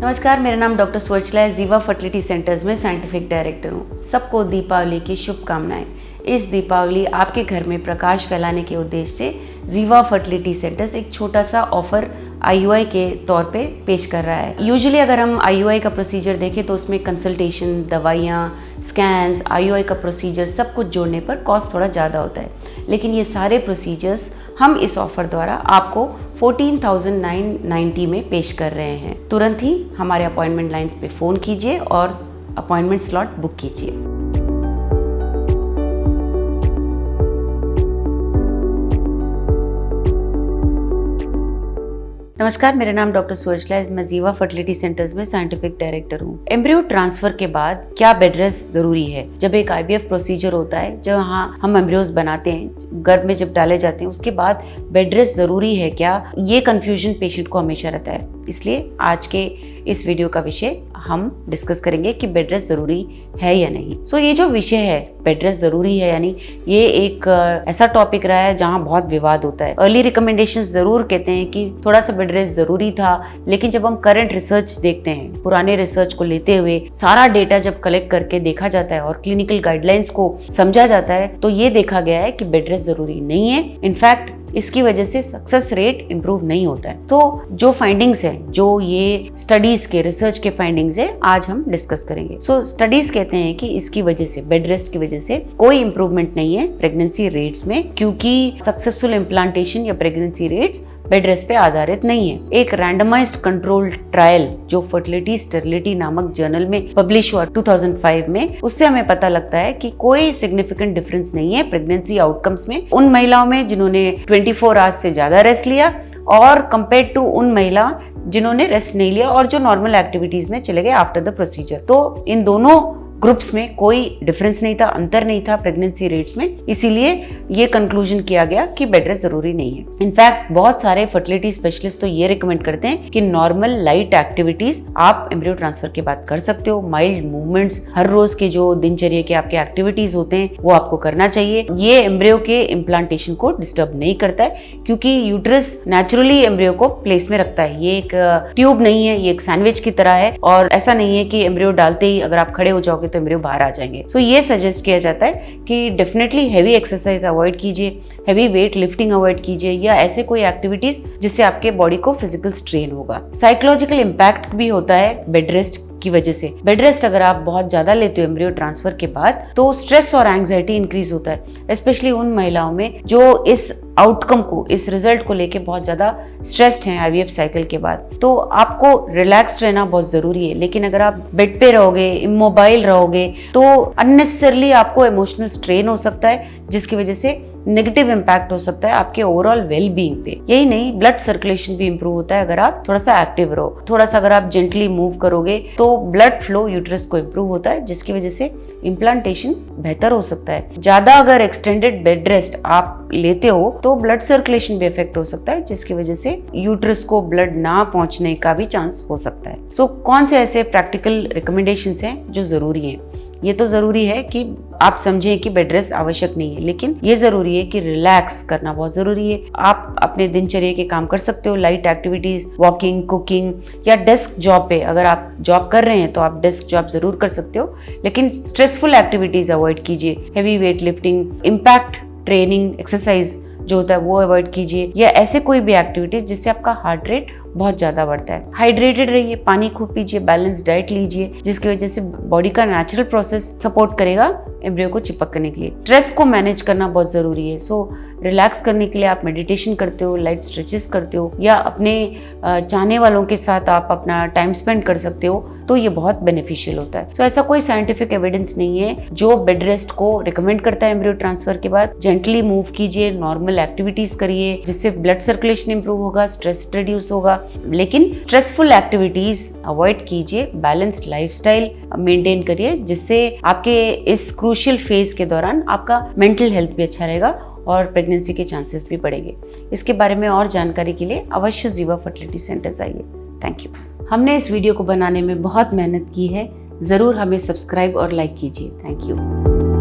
नमस्कार, मेरा नाम डॉक्टर स्वर्चला है। जीवा फर्टिलिटी सेंटर्स में साइंटिफिक डायरेक्टर हूँ। सबको दीपावली की शुभकामनाएं। इस दीपावली आपके घर में प्रकाश फैलाने के उद्देश्य से जीवा फर्टिलिटी सेंटर्स एक छोटा सा ऑफर IUI के तौर पे पेश कर रहा है। यूजुअली अगर हम IUI का प्रोसीजर देखें तो उसमें कंसल्टेशन, दवाइयाँ, स्कैन्स, IUI का प्रोसीजर सब कुछ जोड़ने पर कॉस्ट थोड़ा ज़्यादा होता है, लेकिन ये सारे प्रोसीजर्स हम इस ऑफर द्वारा आपको 14,990 में पेश कर रहे हैं। तुरंत ही हमारे अपॉइंटमेंट लाइंस पे फ़ोन कीजिए और अपॉइंटमेंट स्लॉट बुक कीजिए। नमस्कार, मेरा नाम डॉक्टर स्वर्चला है। मैं जीवा फर्टिलिटी सेंटर्स में साइंटिफिक डायरेक्टर हूँ। एम्ब्रियो ट्रांसफर के बाद क्या बेड रेस्ट जरूरी है? जब एक IVF प्रोसीजर होता है, जहाँ हम एम्ब्रियोज बनाते हैं, गर्भ में जब डाले जाते हैं, उसके बाद बेड रेस्ट जरूरी है क्या? ये कंफ्यूजन पेशेंट को हमेशा रहता है। इसलिए आज के इस वीडियो का विषय हम डिस्कस करेंगे कि बेड रेस्ट जरूरी है या नहीं। सो ये जो विषय है, बेड रेस्ट जरूरी है यानी, ये एक ऐसा टॉपिक रहा है जहाँ बहुत विवाद होता है। अर्ली रिकमेंडेशंस जरूर कहते हैं कि थोड़ा सा बेड रेस्ट जरूरी था, लेकिन जब हम करंट रिसर्च देखते हैं, पुराने रिसर्च को लेते हुए सारा डेटा जब कलेक्ट करके देखा जाता है और क्लिनिकल गाइडलाइंस को समझा जाता है, तो ये देखा गया है कि बेड रेस्ट जरूरी नहीं है। इनफैक्ट इसकी वजह से सक्सेस रेट इंप्रूव नहीं होता है। तो जो फाइंडिंग्स हैं, जो ये स्टडीज के, रिसर्च के फाइंडिंग्स है, आज हम डिस्कस करेंगे। सो स्टडीज कहते हैं कि इसकी वजह से, बेड रेस्ट की वजह से कोई इंप्रूवमेंट नहीं है प्रेगनेंसी रेट्स में, क्योंकि सक्सेसफुल इम्प्लांटेशन या प्रेगनेंसी रेट्स बेड रेस्ट पे आधारित नहीं है। एक रैंडमाइज्ड कंट्रोल ट्रायल जो फर्टिलिटी स्टेरिलिटी नामक जर्नल में पब्लिश हुआ 2005 में, उससे हमें पता लगता है कि कोई सिग्निफिकेंट डिफरेंस नहीं है प्रेगनेंसी आउटकम्स में उन महिलाओं में जिन्होंने 24 आवर्स से ज्यादा रेस्ट लिया और कंपेयर टू उन महिला जिन्होंने रेस्ट नहीं लिया और जो नॉर्मल एक्टिविटीज में चले गए आफ्टर द प्रोसीजर। तो इन दोनों ग्रुप्स में कोई डिफरेंस नहीं था, अंतर नहीं था प्रेगनेंसी रेट्स में। इसीलिए ये कंक्लूजन किया गया कि बेड रेस्ट जरूरी नहीं है। इनफैक्ट बहुत सारे फर्टिलिटी स्पेशलिस्ट तो ये रिकमेंड करते हैं कि नॉर्मल लाइट एक्टिविटीज आप एम्ब्रियो ट्रांसफर के बाद कर सकते हो। माइल्ड मूवमेंट्स, हर रोज के जो दिनचर्या के आपके एक्टिविटीज होते हैं, वो आपको करना चाहिए। ये एम्ब्रियो के इम्प्लांटेशन को डिस्टर्ब नहीं करता है, क्योंकि यूट्रस नेचुरली एम्ब्रियो को प्लेस में रखता है। ये एक ट्यूब नहीं है, ये एक सैंडविच की तरह है, और ऐसा नहीं है कि एम्ब्रियो डालते ही अगर आप खड़े हो जाओगे तो एम्ब्रियो बाहर आ जाएंगे। सो ये सजेस्ट किया जाता है कि डेफिनेटली हैवी एक्सरसाइज अवॉइड कीजिए, हैवी वेट लिफ्टिंग अवॉइड कीजिए, या ऐसे कोई एक्टिविटीज जिससे आपके बॉडी को फिजिकल स्ट्रेन होगा। साइकोलॉजिकल इम्पैक्ट भी होता है बेड रेस्ट की वजह से। बेड रेस्ट अगर आप बहुत ज्यादा लेते हो एम्ब्रियो ट्रांसफर के बाद, तो स्ट्रेस और एंग्जाइटी इंक्रीज होता है, स्पेशली उन महिलाओं में जो इस आउटकम को, इस रिजल्ट को लेके बहुत ज्यादा स्ट्रेस्ड हैं IVF साइकिल के बाद। तो आपको रिलैक्स्ड रहना बहुत जरूरी है, लेकिन अगर आप बेड पे रहोगे, इमोबाइल रहोगे, तो अननेसेसरली आपको इमोशनल स्ट्रेन हो सकता है, जिसकी वजह से नेगेटिव इम्पैक्ट हो सकता है आपके ओवरऑल वेल बीइंग पे। यही नहीं, ब्लड सर्कुलेशन भी इंप्रूव होता है अगर आप थोड़ा सा एक्टिव रहो। थोड़ा सा अगर आप जेंटली मूव करोगे तो ब्लड फ्लो यूट्रस को इंप्रूव होता है, जिसकी वजह से इम्प्लांटेशन बेहतर हो सकता है। ज्यादा अगर एक्सटेंडेड बेड रेस्ट आप लेते हो तो ब्लड सर्कुलेशन भी इफेक्ट हो सकता है, जिसकी वजह से यूट्रस को ब्लड ना पहुंचने का भी चांस हो सकता है। सो कौन से ऐसे प्रैक्टिकल रिकमेंडेशंस हैं जो जरूरी हैं? ये तो जरूरी है कि आप समझें कि बेड रेस्ट आवश्यक नहीं है, लेकिन ये जरूरी है कि रिलैक्स करना बहुत जरूरी है। आप अपने दिनचर्या के काम कर सकते हो, लाइट एक्टिविटीज, वॉकिंग, कुकिंग, या डेस्क जॉब पे अगर आप जॉब कर रहे हैं तो आप डेस्क जॉब जरूर कर सकते हो, लेकिन स्ट्रेसफुल एक्टिविटीज अवॉइड कीजिए। Heavy weight lifting, impact training, exercise जो होता है वो अवॉइड कीजिए, या ऐसे कोई भी एक्टिविटीज जिससे आपका हार्ट रेट बहुत ज्यादा बढ़ता है। हाइड्रेटेड रहिए, पानी खूब पीजिए, बैलेंस डाइट लीजिए, जिसकी वजह से बॉडी का नेचुरल प्रोसेस सपोर्ट करेगा एम्ब्रियो को चिपक करने के लिए। स्ट्रेस को मैनेज करना बहुत जरूरी है। सो रिलैक्स करने के लिए आप मेडिटेशन करते हो, लाइट स्ट्रेचेस करते हो, या अपने चाहने वालों के साथ आप अपना टाइम स्पेंड कर सकते हो, तो ये बहुत बेनिफिशियल होता है। सो ऐसा कोई साइंटिफिक एविडेंस नहीं है जो बेड रेस्ट को रिकमेंड करता है एम्ब्रियो ट्रांसफर के बाद। जेंटली मूव कीजिए, नॉर्मल एक्टिविटीज करिए, जिससे ब्लड सर्कुलेशन इंप्रूव होगा, स्ट्रेस रिड्यूस होगा, लेकिन स्ट्रेसफुल एक्टिविटीज अवॉइड कीजिए। बैलेंस्ड लाइफस्टाइल मेंटेन करिए, जिससे आपके इस क्रूशियल फेज के दौरान आपका मेंटल हेल्थ भी अच्छा रहेगा और प्रेगनेंसी के चांसेस भी बढ़ेंगे। इसके बारे में और जानकारी के लिए अवश्य जीवा फर्टिलिटी सेंटर्स आइए। Thank you. हमने इस वीडियो को बनाने में बहुत मेहनत की है, ज़रूर हमें सब्सक्राइब और लाइक कीजिए। Thank you.